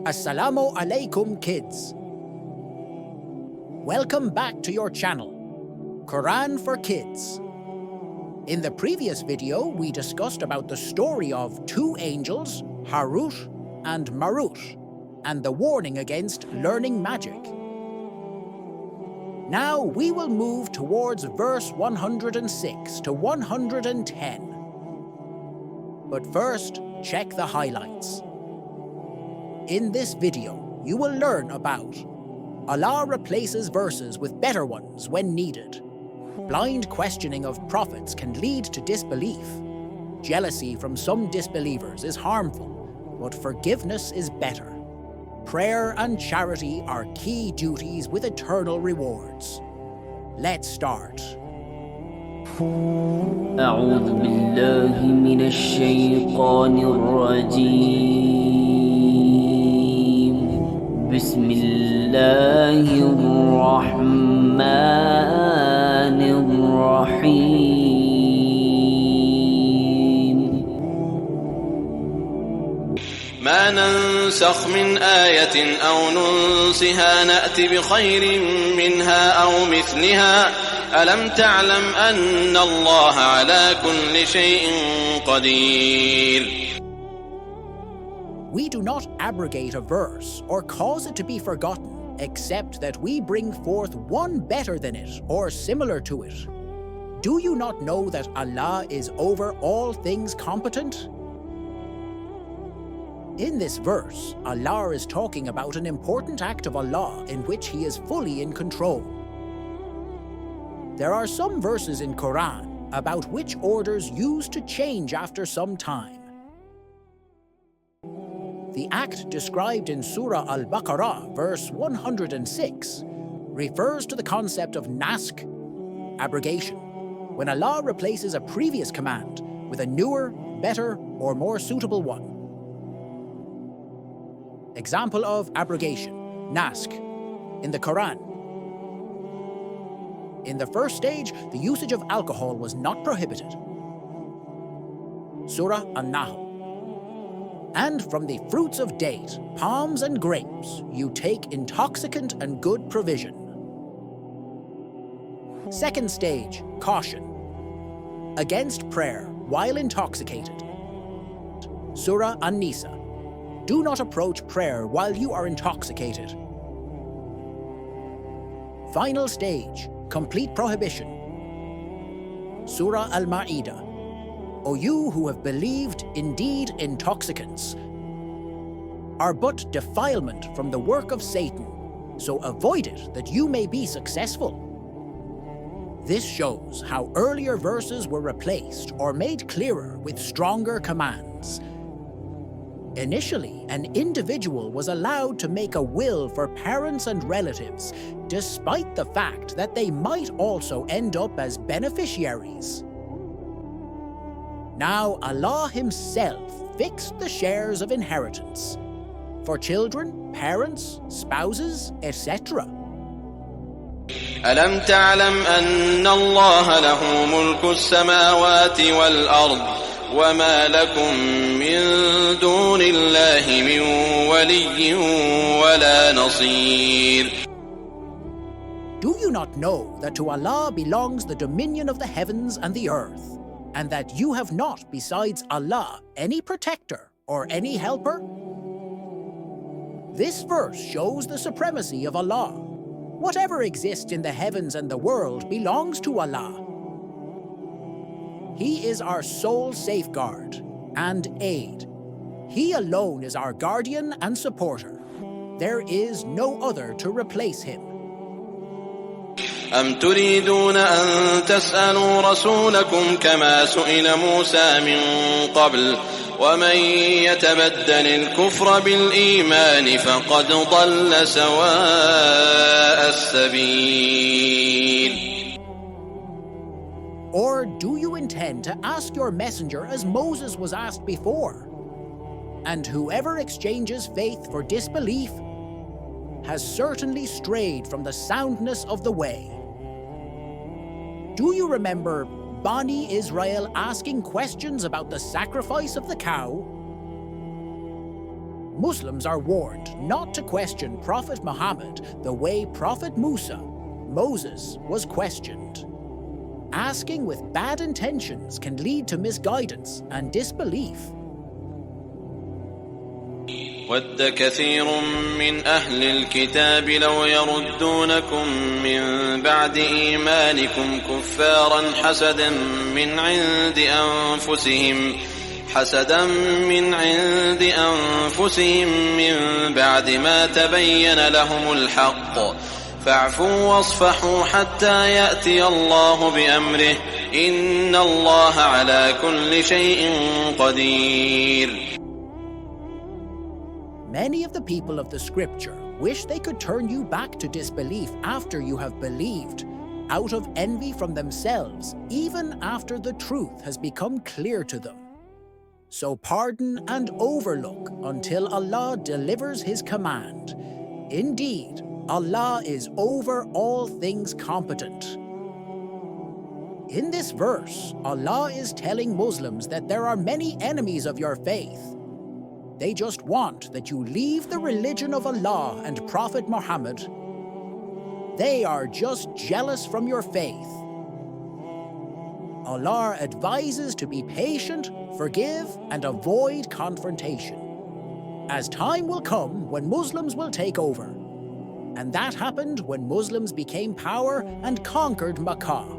Assalamu alaikum, kids. Welcome back to your channel, Quran for Kids. In the previous video, we discussed about the story of two angels, Harut and Marut, and the warning against learning magic. Now we will move towards verse 106 to 110. But first, check the highlights. In this video, you will learn about Allah replaces verses with better ones when needed. Blind questioning of prophets can lead to disbelief. Jealousy from some disbelievers is harmful, but forgiveness is better. Prayer and charity are key duties with eternal rewards. Let's start. أعوذ بالله من الشيطان الرجيم بسم الله الرحمن الرحيم ما ننسخ من آية أو ننسها نأت بخير منها أو مثلها ألم تعلم أن الله على كل شيء قدير. We do not abrogate a verse or cause it to be forgotten, except that we bring forth one better than it or similar to it. Do you not know that Allah is over all things competent? In this verse, Allah is talking about an important act of Allah in which He is fully in control. There are some verses in Quran about which orders used to change after some time. The act described in Surah Al Baqarah, verse 106, refers to the concept of Naskh, abrogation, when Allah replaces a previous command with a newer, better, or more suitable one. Example of abrogation, Naskh, in the Quran. In the first stage, the usage of alcohol was not prohibited. Surah An-Nahl. And from the fruits of date, palms and grapes, you take intoxicant and good provision. Second stage, caution. Against prayer while intoxicated. Surah An-Nisa. Do not approach prayer while you are intoxicated. Final stage, complete prohibition. Surah Al-Ma'idah. O you who have believed, indeed intoxicants are but defilement from the work of Satan, so avoid it that you may be successful. This shows how earlier verses were replaced or made clearer with stronger commands. Initially, an individual was allowed to make a will for parents and relatives, despite the fact that they might also end up as beneficiaries. Now Allah Himself fixed the shares of inheritance for children, parents, spouses, etc. ألم تعلم أن الله له ملك السماوات والأرض وما لكم من دون الله من ولي ولا نصير. Do you not know that to Allah belongs the dominion of the heavens and the earth, and that you have not besides Allah any protector or any helper? This verse shows the supremacy of Allah. Whatever exists in the heavens and the world belongs to Allah. He is our sole safeguard and aid. He alone is our guardian and supporter. There is no other to replace Him. أم تريدون أن تسألوا رسولكم كما سئل موسى من قبل ومن يتبدل الكفر بالإيمان فقد ضل سواء السبيل. Or do you intend to ask your messenger as Moses was asked before? And whoever exchanges faith for disbelief has certainly strayed from the soundness of the way. Do you remember Bani Israel asking questions about the sacrifice of the cow? Muslims are warned not to question Prophet Muhammad the way Prophet Moses, was questioned. Asking with bad intentions can lead to misguidance and disbelief. وَدَّ كَثِيرٌ مِّنْ أَهْلِ الْكِتَابِ لَوْ يَرُدُّونَكُم مِّن بَعْدِ إِيمَانِكُمْ كُفَّارًا حَسَدًا مِّنْ عِندِ أَنفُسِهِم مِّن بَعْدِ مَا تَبَيَّنَ لَهُمُ الْحَقُّ فَاعْفُوا وَاصْفَحُوا حَتَّى يَأْتِيَ اللَّهُ بِأَمْرِهِ إِنَّ اللَّهَ عَلَى كُلِّ شَيْءٍ قَدِيرٌ. Many of the people of the scripture wish they could turn you back to disbelief after you have believed, out of envy from themselves, even after the truth has become clear to them. So pardon and overlook until Allah delivers His command. Indeed, Allah is over all things competent. In this verse, Allah is telling Muslims that there are many enemies of your faith. They just want that you leave the religion of Allah and Prophet Muhammad. They are just jealous from your faith. Allah advises to be patient, forgive, and avoid confrontation, as time will come when Muslims will take over. And that happened when Muslims became power and conquered Makkah.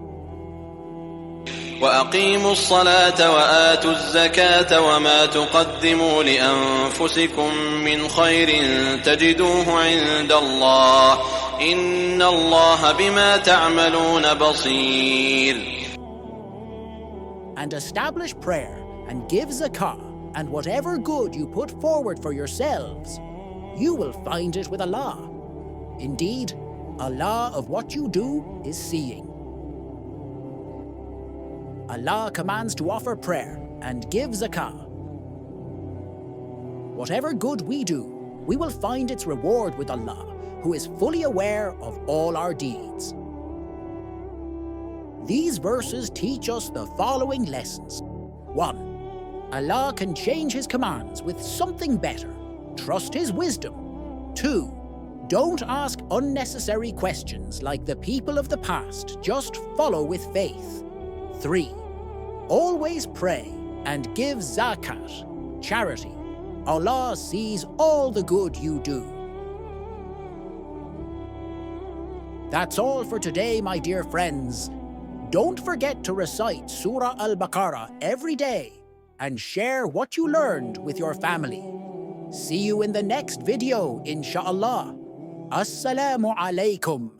وَأَقِيمُوا الصَّلَاةَ وَآتُوا الزَّكَاةَ وَمَا تُقَدِّمُوا لِأَنفُسِكُم مِّنْ خَيْرٍ تَجِدُوهُ عِندَ اللَّهِ إِنَّ اللَّهَ بِمَا تَعْمَلُونَ بَصِيرٌ. And establish prayer and give zakah, and whatever good you put forward for yourselves, you will find it with Allah. Indeed, Allah of what you do is seeing. Allah commands to offer prayer and give zakah. Whatever good we do, we will find its reward with Allah, who is fully aware of all our deeds. These verses teach us the following lessons. 1. Allah can change His commands with something better. Trust His wisdom. 2. Don't ask unnecessary questions like the people of the past. Just follow with faith. 3. Always pray and give zakat, charity. Allah sees all the good you do. That's all for today, my dear friends. Don't forget to recite Surah Al Baqarah every day and share what you learned with your family. See you in the next video, inshallah. Assalamu alaikum.